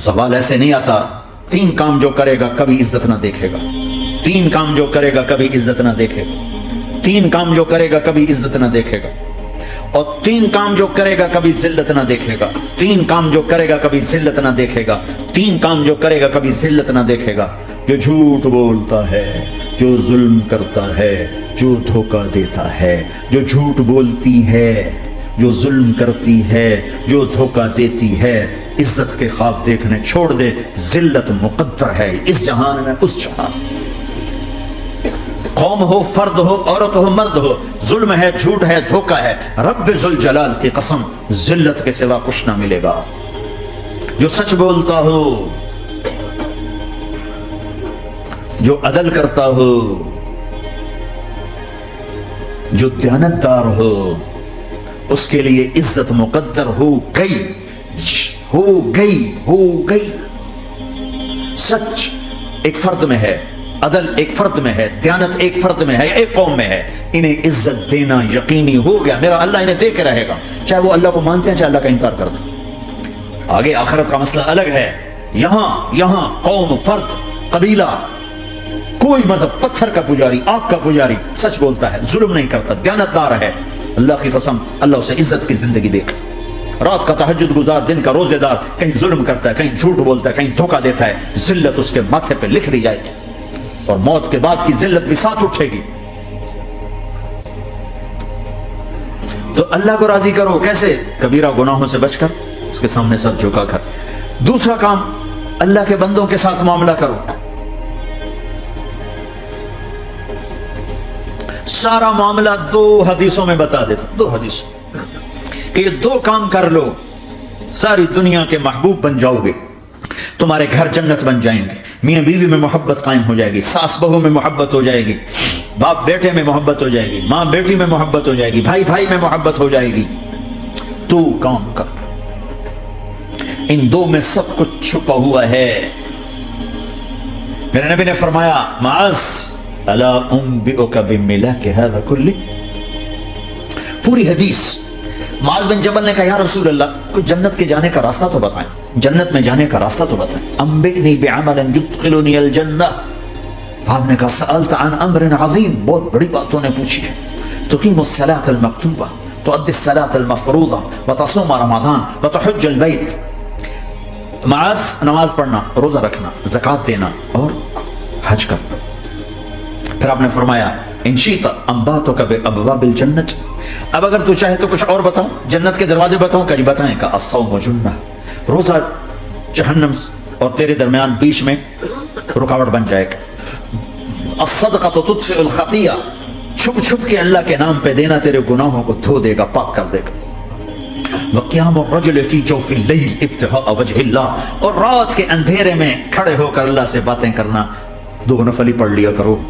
सवाल ऐसे नहीं आता, 3 काम जो करेगा कभी इज्जत ना देखेगा, 3 काम जो करेगा कभी इज्जत ना देखेगा, 3 काम जो करेगा कभी इज्जत ना देखेगा, और 3 काम जो करेगा कभी जिल्लत ना देखेगा, 3 काम जो करेगा कभी जिल्लत ना देखेगा, 3 काम जो करेगा कभी जिल्लत ना देखेगा। जो झूठ बोलता है, जो जुल्म करता है, जो धोखा देता है, जो झूठ बोलती है, जो जुल्म करती है, जो धोखा देती है, इज्जत के ख्वाब देखने छोड़ दे। जिल्लत मुक़द्दर है इस जहान में उस जहान। कौम हो, फर्द हो, औरत हो, मर्द हो, जुल्म है, झूठ है, धोखा है, रब्बे जुल जलाल की कसम जिल्लत के सिवा कुछ ना मिलेगा। जो सच बोलता हो, जो अदल करता हो, जो दयानतदार हो, उसके लिए इज्जत मुक़द्दर हो गई, हो गई, हो गई। सच एक फर्द में है, अदल एक फर्द में है, दयानत एक फर्द में है, एक कौम में है। इन्हें इज्जत देना यकीनी हो गया। मेरा अल्लाह इन्हें दे के रहेगा, चाहे वो अल्लाह को मानते हैं चाहे अल्लाह का इनकार करते हैं। आगे आखिरत का मसला अलग है। यहां कौम, फर्द, कबीला, कोई मजहब, पत्थर का पुजारी, आग का पुजारी सच बोलता है, जुल्म नहीं करता, दयानतदार है, अल्लाह की कसम अल्लाह उसे इज्जत की जिंदगी देगा। रात का तहज्जुद गुजार, दिन का रोजेदार कहीं जुल्म करता है, कहीं झूठ बोलता है, कहीं धोखा देता है, जिल्लत उसके माथे पे लिख दी जाएगी और मौत के बाद की जिल्लत भी साथ उठेगी। तो अल्लाह को राजी करो कैसे? कबीरा गुनाहों से बचकर, उसके सामने सर झुका कर। दूसरा काम, अल्लाह के बंदों के साथ मामला करो। सारा मामला 2 हदीसों में बता देता, 2 हदीसों कि ये 2 काम कर लो, सारी दुनिया के महबूब बन जाओगे, तुम्हारे घर जन्नत बन जाएंगे, मियां बीवी में मोहब्बत कायम हो जाएगी, सास बहू में मोहब्बत हो जाएगी, बाप बेटे में मोहब्बत हो जाएगी, माँ बेटी में मोहब्बत हो जाएगी, भाई भाई में मोहब्बत हो जाएगी। 2 काम कर, इन 2 में सब कुछ छुपा हुआ है। मेरे नबी ने फरमाया, माज़ अला उम्बिउका बिमिलाकि हाज़ा कुल्ली। पूरी हदीस। माज़ बिन जबल ने कहा, या रसूल अल्लाह, कोई जन्नत के जाने का रास्ता तो बताएं, जन्नत में जाने का रास्ता तो बताएं। अम्बिनी बिअमलिन युदखिलुनी अल जन्नह। साहब ने कहा, सअलत अन अम्रिन अज़ीम, बहुत बड़ी बातों ने पूछी है। तुक़ीमुस सलात अल मक्तूबा, तुअद्दिस सलात अल मफ़रूज़ा, व तसूम रमज़ान, व तुहज्ज अल बैत। माज़, नमाज पढ़ना, रोजा रखना, ज़कात देना और हज करना। फिर आपने फरमाया, इंशीता अंबातुका बिअबवाबिल जन्नत। अब अगर तू चाहे तो कुछ और बताऊं, जन्नत के दरवाजे बताऊं? कभी बताएं का अस्सौम जुन्ना, रोजा जहन्नम और तेरे दरमियान बीच में रुकावट बन जाएगा। अस्सदका तो तुत्फिउल खतिया, छुप छुप के अल्लाह के नाम पे देना तेरे गुनाहों को धो देगा, पाक कर देगा। वक़ियामुर रजुल फी जौफिल लैल इब्तिग़ाअ वजहिल्लाह, और रात के अंधेरे में खड़े होकर अल्लाह से बातें करना। 2 नफली पढ़ लिया करो,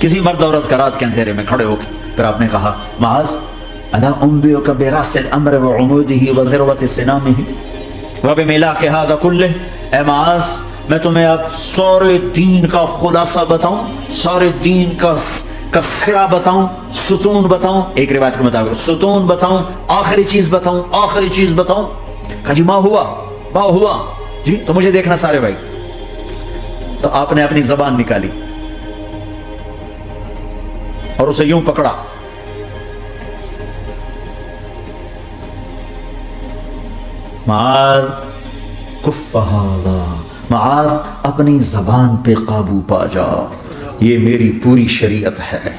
किसी मर्द औरत का रात के अंधेरे में खड़े होकर। फिर आपने कहा, माज़ अला उम्बिउका बिरासिल अम्र व उमूदिही व ज़िरवति सिनामिही व बिमिलाकि हाज़ा कुल्लिह। ए माज़, मैं तुम्हें अब सारे दीन का खुलासा बताऊं, सारे दीन का सिरा बताऊं, सुतून बताऊं, एक रिवायत के मुताबिक सुतून बताऊं, आखिरी चीज बताऊं, आखिरी चीज बताऊं। कहा जी माँ हुआ जी, तो मुझे देखना सारे भाई। तो आपने अपनी जबान निकाली और उसे यूं पकड़ा, माज़ कुफ़ हाज़ा, माज़ अपनी जबान पे काबू पा जा, ये मेरी पूरी शरीयत है,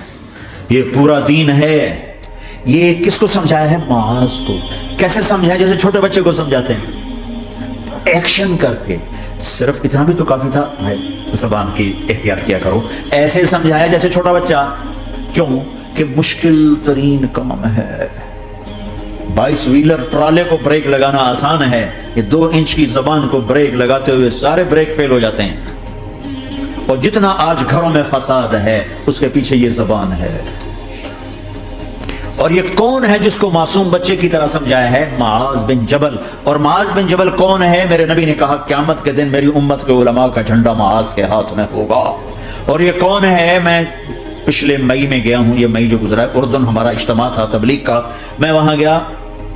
ये पूरा दीन है। ये किसको समझाया है? माज़ को। कैसे समझाया? जैसे छोटे बच्चे को समझाते हैं, एक्शन करके। सिर्फ इतना भी तो काफी था भाई, जबान की एहतियात किया करो। ऐसे समझाया जैसे छोटा बच्चा। क्यों? कि मुश्किल तरीन काम है। 22 व्हीलर ट्राले को ब्रेक लगाना आसान है, ये 2 इंच की जबान को ब्रेक लगाते हुए सारे ब्रेक फेल हो जाते हैं। और जितना आज घरों में फसाद है उसके पीछे ये जबान है। और ये कौन है जिसको मासूम बच्चे की तरह समझाया है? माज़ बिन जबल। और माज़ बिन जबल कौन है? मेरे नबी ने कहा, क़यामत के दिन मेरी उम्मत के उलमा का झंडा माज़ के हाथ में होगा। और ये कौन है? मैं पिछले मई में गया हूँ, ये मई जो गुजरा है, उर्दून हमारा इज्तिमा था तबलीग का, मैं वहाँ गया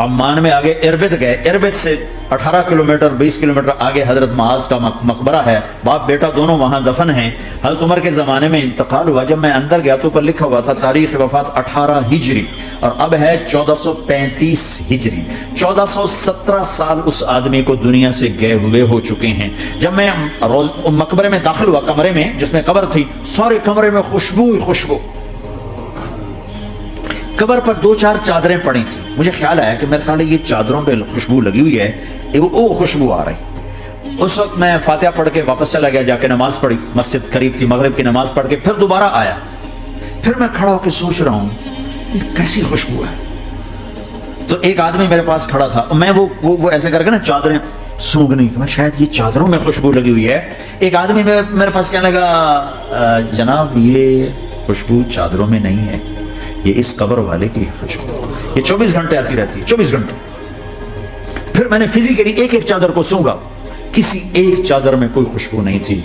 عمان میں آگے اربد گئے، اربد سے 18 کلومیٹر 20 کلومیٹر آگے حضرت معاذ کا مقبرہ ہے، باپ بیٹا دونوں وہاں دفن ہیں۔ حضرت عمر کے زمانے میں انتقال ہوا، جب میں اندر گیا تو اوپر لکھا ہوا تھا تاریخ وفات 18 ہجری اور اب ہے 1435 ہجری، 1417 سال اس آدمی کو دنیا سے گئے ہوئے ہو چکے ہیں۔ جب میں مقبرے میں داخل ہوا، کمرے میں جس میں قبر تھی، سارے کمرے میں خوشبو ہی خوشبو، قبر پر 2-4 چادریں پڑی تھیں۔ مجھے خیال آیا کہ میرے خیال ہے یہ چادروں پہ خوشبو لگی ہوئی ہے، وہ خوشبو آ رہی۔ اس وقت میں فاتحہ پڑھ کے واپس چلا گیا، جا کے نماز پڑھی، مسجد قریب تھی، مغرب کی نماز پڑھ کے پھر دوبارہ آیا، پھر میں کھڑا ہو کے سوچ رہا ہوں یہ کیسی خوشبو ہے۔ تو ایک آدمی میرے پاس کھڑا تھا، میں وہ ایسے کر کے نا چادریں سونگنی، میں شاید یہ چادروں میں خوشبو لگی ہوئی ہے۔ ایک آدمی میرے پاس کہنے لگا جناب یہ خوشبو چادروں میں نہیں ہے، یہ اس قبر والے کی خوشبو، یہ 24 گھنٹے آتی رہتی ہے، 24 گھنٹے۔ پھر میں نے فزیکلی ایک چادر کو سونگا، کسی ایک چادر میں کوئی خوشبو نہیں تھی۔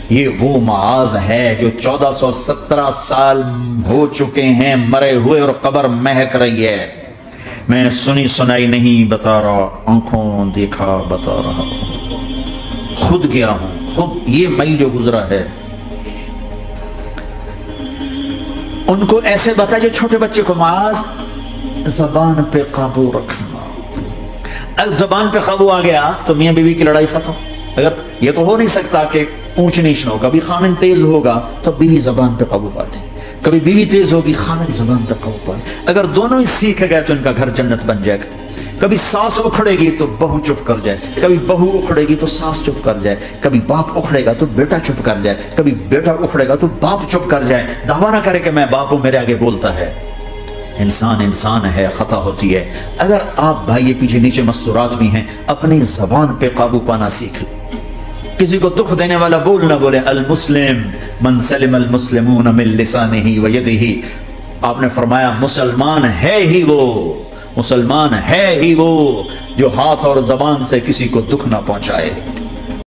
یہ وہ معاذ ہے جو 1417 سال ہو چکے ہیں مرے ہوئے اور قبر مہک رہی ہے۔ میں سنی سنائی نہیں بتا رہا، آنکھوں دیکھا بتا رہا ہوں، خود گیا ہوں، خود یہ مئی جو گزرا ہے۔ ان کو ایسے بتا جو چھوٹے بچے کو، معاذ زبان پہ قابو رکھنا، اگر زبان پہ قابو آ گیا تو میاں بیوی کی لڑائی ختم۔ اگر یہ تو ہو نہیں سکتا کہ اونچ نیچ نہ ہو، کبھی خامن تیز ہوگا تو بیوی زبان پہ قابو پا دے، کبھی بیوی تیز ہوگی خامن زبان پہ قابو پا دے۔ اگر دونوں ہی سیکھ گئے تو ان کا گھر جنت بن جائے گا۔ کبھی ساس اکھڑے گی تو بہو چپ کر جائے، کبھی بہو اکھڑے گی تو ساس چپ کر جائے، کبھی باپ اکھڑے گا تو بیٹا چپ کر جائے، کبھی بیٹا اکھڑے گا تو باپ چپ کر جائے۔ دعویٰ نہ کرے کہ میں باپ ہوں میرے آگے بولتا ہے۔ انسان ہے، خطا ہوتی ہے۔ اگر آپ بھائی پیچھے نیچے مستورات بھی ہیں، اپنی زبان پہ قابو پانا سیکھ لیں۔ کسی کو دکھ دینے والا بول نہ بولے۔ المسلم من سلم المسلمون من لسانہ و یدہ، آپ نے فرمایا مسلمان ہے ہی وہ جو ہاتھ اور زبان سے کسی کو دکھ نہ پہنچائے۔